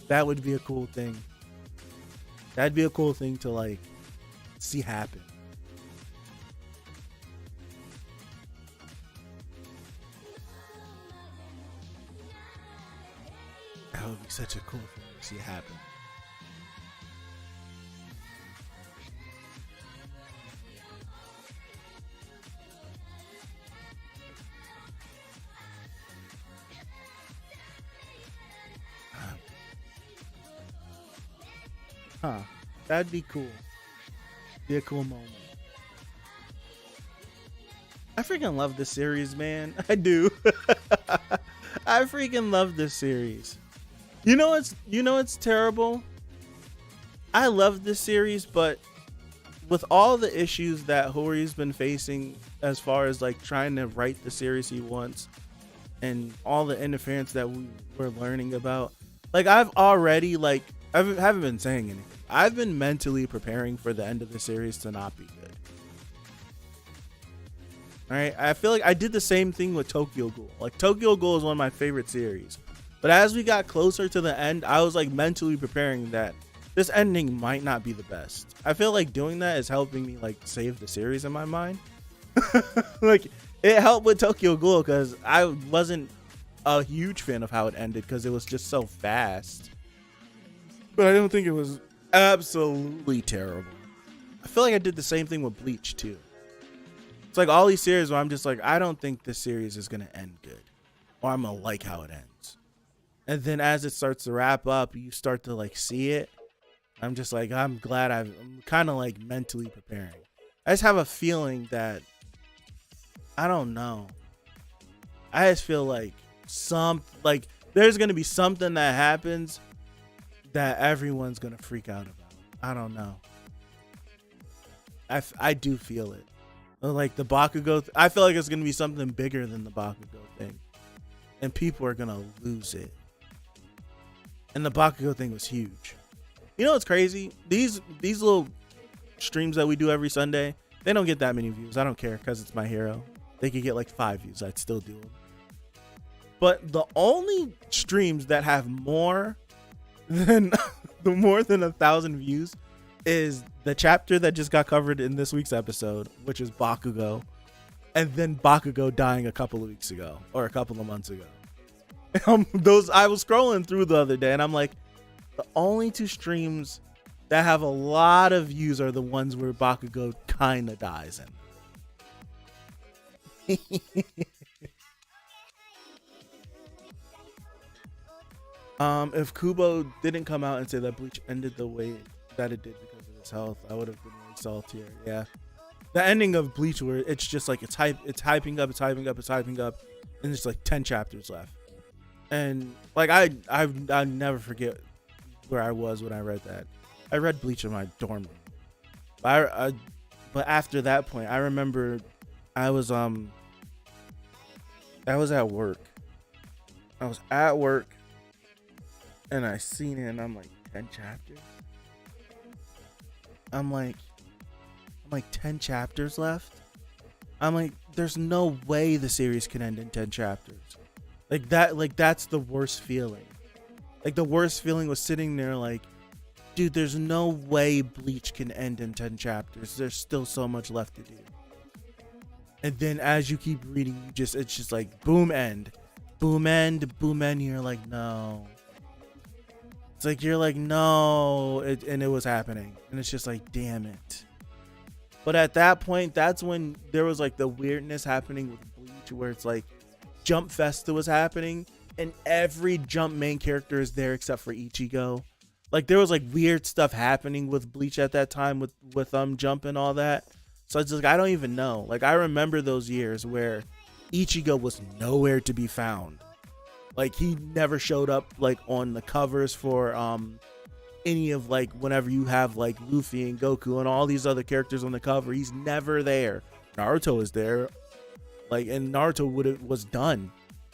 That would be a cool thing. That'd be a cool thing to like see happen. That would be such a cool thing to see happen. Huh. That'd be cool. Be a cool moment. I freaking love this series, man. I do. I freaking love this series. You know it's terrible? I love this series, but with all the issues that Hori's been facing as far as like trying to write the series he wants and all the interference that we're learning about, like I've already like I haven't been saying anything. I've been mentally preparing for the end of the series to not be good. All right, I feel like I did the same thing with Tokyo Ghoul. Like Tokyo Ghoul is one of my favorite series, but as we got closer to the end, I was like mentally preparing that this ending might not be the best. I feel like doing that is helping me like save the series in my mind. Like it helped with Tokyo Ghoul because I wasn't a huge fan of how it ended because it was just so fast. But I don't think it was absolutely terrible. I feel like I did the same thing with Bleach too. It's like all these series where I'm just like, I don't think this series is going to end good. Or I'm going to like how it ends. And then as it starts to wrap up, you start to like see it. I'm just like, I'm glad I'm kind of like mentally preparing. I just have a feeling that, I don't know. I just feel like there's going to be something that happens that everyone's going to freak out about. I don't know. I do feel it. Like the Bakugo, I feel like it's going to be something bigger than the Bakugo thing. And people are going to lose it. And the Bakugo thing was huge. You know what's crazy? These little streams that we do every Sunday, they don't get that many views. I don't care because it's my hero. They could get like 5 views. I'd still do them. But the only streams that have more than 1,000 views is the chapter that just got covered in this week's episode, which is Bakugo, and then Bakugo dying a couple of weeks ago or a couple of months ago. Those I was scrolling through the other day and I'm like, the only two streams that have a lot of views are the ones where Bakugo kind of dies in. If Kubo didn't come out and say that Bleach ended the way that it did because of his health, I would have been really saltier. Yeah, the ending of Bleach where it's just like it's hyping up, and there's like 10 chapters left, and like I never forget where I was when I read that. I read Bleach in my dorm room, but after that point, I remember I was at work. I was at work. And I seen it and I'm like, 10 chapters? I'm like 10 chapters left? I'm like, there's no way the series can end in 10 chapters. That's the worst feeling. Like the worst feeling was sitting there like, dude, there's no way Bleach can end in 10 chapters. There's still so much left to do. And then as you keep reading, it's just like boom end. Boom end, boom end, you're like, no. It's like you're like, no, and it was happening. And it's just like, damn it. But at that point, that's when there was like the weirdness happening with Bleach where it's like Jump Festa was happening and every Jump main character is there except for Ichigo. Like there was like weird stuff happening with Bleach at that time with Jump and all that. So it's like, I don't even know. Like I remember those years where Ichigo was nowhere to be found. Like he never showed up like on the covers for any of like whenever you have like Luffy and Goku and all these other characters on the cover, he's never there. Naruto is there, like, and Naruto was done.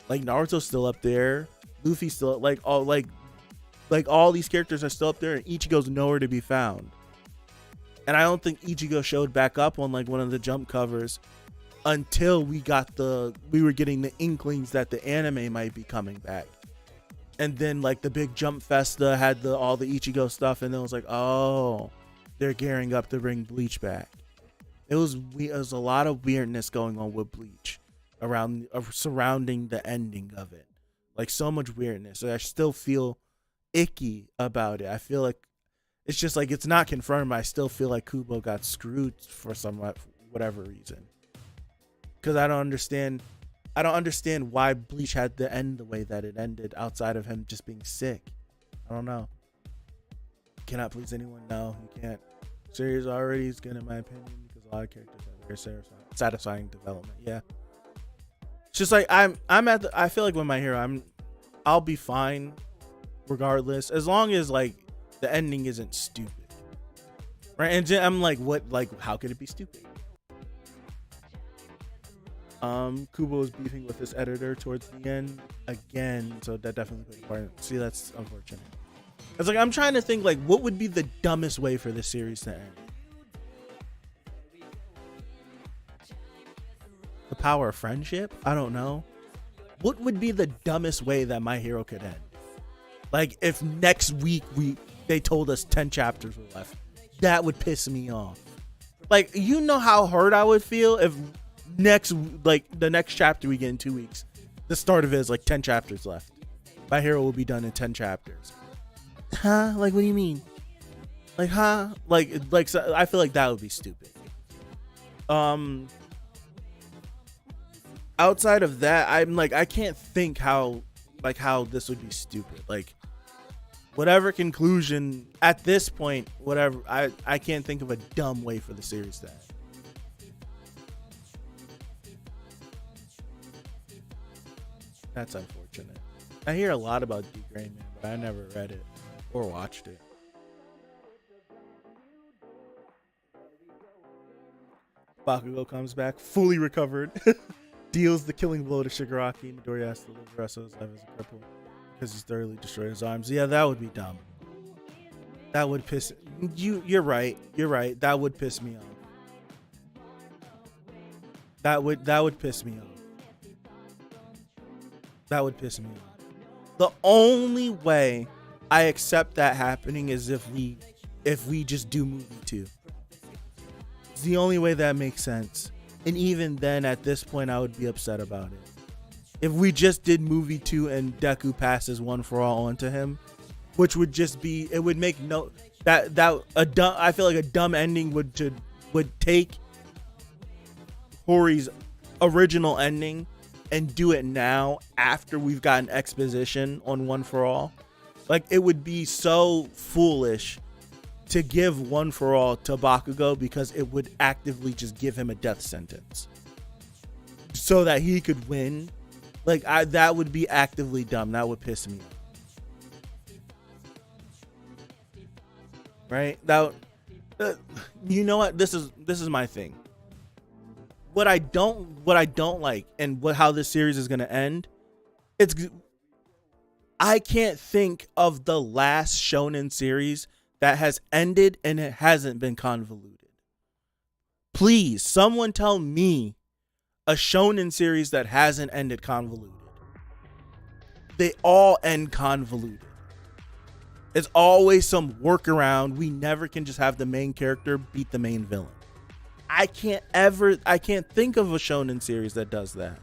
Like Naruto's still up there, Luffy's still like all these characters are still up there, and Ichigo's nowhere to be found. And I don't think Ichigo showed back up on like one of the Jump covers until we were getting the inklings that the anime might be coming back. And then like the big Jump Festa had all the Ichigo stuff, and then it was like, oh, they're gearing up to bring Bleach back. It was a lot of weirdness going on with Bleach surrounding the ending of it. Like so much weirdness. So I still feel icky about it. I feel like it's just like it's not confirmed. I still feel like Kubo got screwed for whatever reason. Because I don't understand why Bleach had to end the way that it ended outside of him just being sick. I don't know. Cannot please anyone. No, you can't. Series already is good in my opinion because a lot of characters have very satisfying development. Yeah. It's just like I feel like with My Hero, I'll be fine regardless as long as like the ending isn't stupid. Right? And I'm like, how could it be stupid? Kubo is beefing with his editor towards the end again, so that definitely played a part. See, that's unfortunate. It's like I'm trying to think like what would be the dumbest way for this series to end. The power of friendship? I don't know. What would be the dumbest way that My Hero could end? Like if next week they told us 10 chapters were left. That would piss me off. Like, you know how hurt I would feel if the next chapter we get in 2 weeks, the start of it is like 10 chapters left. My Hero will be done in 10 chapters. Huh? Like, what do you mean? Like, huh? Like so I feel like that would be stupid. Outside of that, I'm like, I can't think how this would be stupid. Like, whatever conclusion at this point, whatever, I can't think of a dumb way for the series to end. That's unfortunate. I hear a lot about D. Gray Man, but I never read it or watched it. Bakugo comes back fully recovered, deals the killing blow to Shigaraki. Midoriya has to live the rest of his life as a cripple because he's thoroughly destroyed his arms. Yeah, that would be dumb. That would piss you. You're right. That would piss me off. That would piss me off. That would piss me off. The only way I accept that happening is if we just do movie 2. It's the only way that makes sense. And even then, at this point, I would be upset about it. If we just did movie 2 and Deku passes One for All onto him, which would just be, it would make no I feel like a dumb ending would take Hori's original ending and do it now after we've gotten exposition on One for All. Like, it would be so foolish to give One for All to Bakugo because it would actively just give him a death sentence so that he could win. Like, that would be actively dumb. That would piss me off. Right? You know what? This is my thing. What I don't like and how this series is going to end, I can't think of the last shonen series that has ended and it hasn't been convoluted. Please, someone tell me a shonen series that hasn't ended convoluted. They all end convoluted. It's always some workaround. We never can just have the main character beat the main villain. I can't think of a shonen series that does that.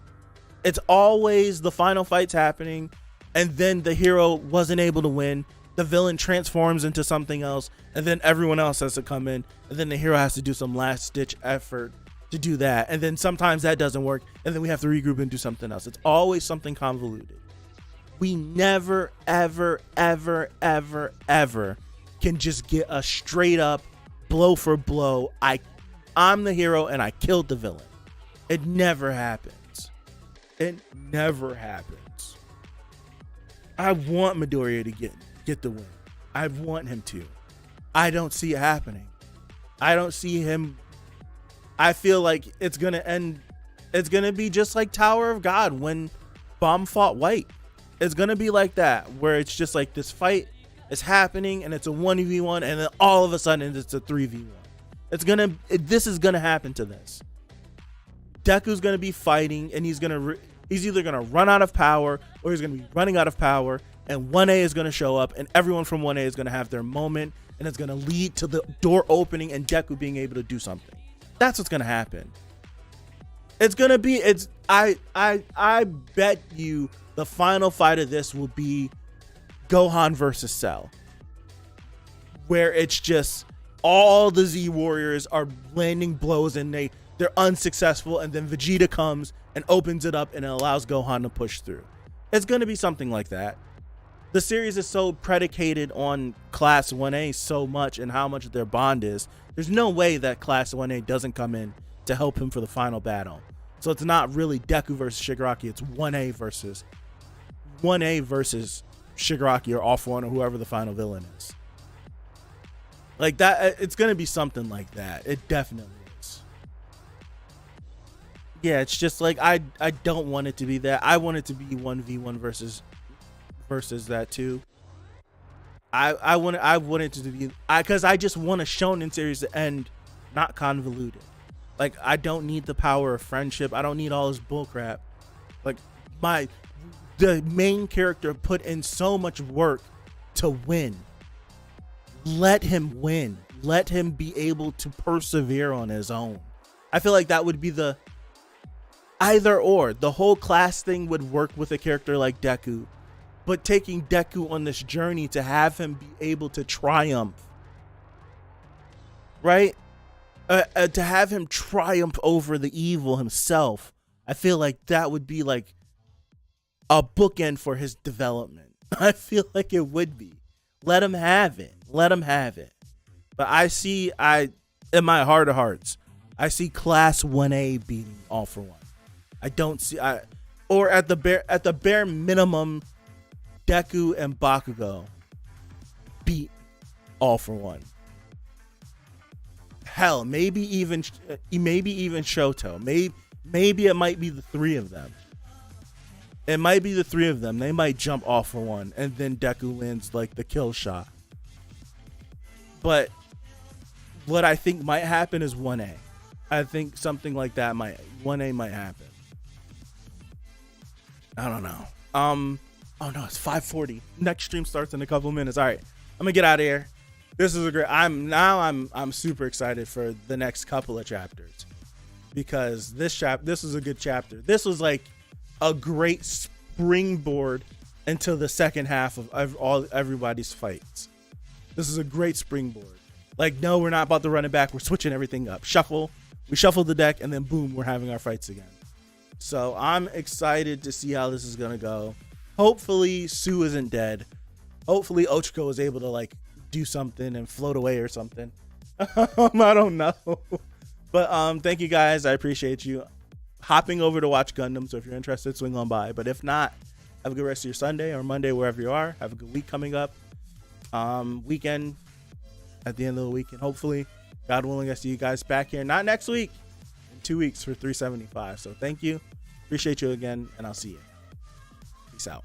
It's always the final fight's happening and then the hero wasn't able to win. The villain transforms into something else, and then everyone else has to come in, and then the hero has to do some last-ditch effort to do that, and then sometimes that doesn't work, and then we have to regroup and do something else. It's always something convoluted. We never, ever, ever, ever, ever can just get a straight-up blow for blow, I'm the hero, and I killed the villain. It never happens. It never happens. I want Midoriya to get the win. I want him to. I don't see it happening. I don't see him. I feel like it's going to end. It's going to be just like Tower of God when Bomb fought White. It's going to be like that, where it's just like this fight is happening and it's a 1v1 and then all of a sudden it's a 3v1. This is going to happen to this. Deku's gonna be fighting, and he's either gonna run out of power, or he's gonna be running out of power, and 1A is gonna show up, and everyone from 1A is gonna have their moment, and it's gonna lead to the door opening and Deku being able to do something. That's what's gonna happen. I bet you the final fight of this will be Gohan versus Cell, where it's just all the Z Warriors are landing blows and they're unsuccessful, and then Vegeta comes and opens it up and it allows Gohan to push through. It's going to be something like that. The series is so predicated on Class 1A so much and how much their bond is. There's no way that Class 1A doesn't come in to help him for the final battle. So it's not really Deku versus Shigaraki. It's 1A versus Shigaraki or All For One or whoever the final villain is. Like that, it's going to be something like that. It definitely is. Yeah, it's just like I don't want it to be that. I want it to be 1v1 versus that too. I want it to be, because I just want a shonen series to end not convoluted. Like, I don't need the power of friendship. I don't need all this bullcrap. Like, the main character put in so much work to win. Let him win. Let him be able to persevere on his own. I feel like that would be the either or. The whole class thing would work with a character like Deku, but taking Deku on this journey to have him be able to triumph, right? To have him triumph over the evil himself, I feel like that would be like a bookend for his development. I feel like it would be. Let him have it. Let him have it. But in my heart of hearts, I see Class 1A beating All For One. I don't see, or at the bare minimum, Deku and Bakugo beat All For One. Hell, maybe even Shoto. Maybe it might be the three of them. It might be the three of them. They might jump All For One, and then Deku lands like the kill shot. But what I think might happen is 1A. I think something like that 1A might happen. I don't know. Oh no, it's 5:40. Next stream starts in a couple minutes. All right, I'm gonna get out of here. This is a great. I'm super excited for the next couple of chapters, because this is a good chapter. This was like a great springboard into the second half of everybody's fights. This is a great springboard. Like, no, we're not about to run it back. We're switching everything up. We shuffle the deck, and then boom, we're having our fights again. So I'm excited to see how this is gonna go. Hopefully Sue isn't dead. Hopefully Ochako is able to like do something and float away or something. I don't know. But thank you guys. I appreciate you hopping over to watch Gundam. So if you're interested, swing on by. But if not, have a good rest of your Sunday or Monday, wherever you are. Have a good week coming up. Weekend at the end of the week. And hopefully, God willing, I see you guys back here. Not next week. In 2 weeks for 375. So thank you. Appreciate you again. And I'll see you. Peace out.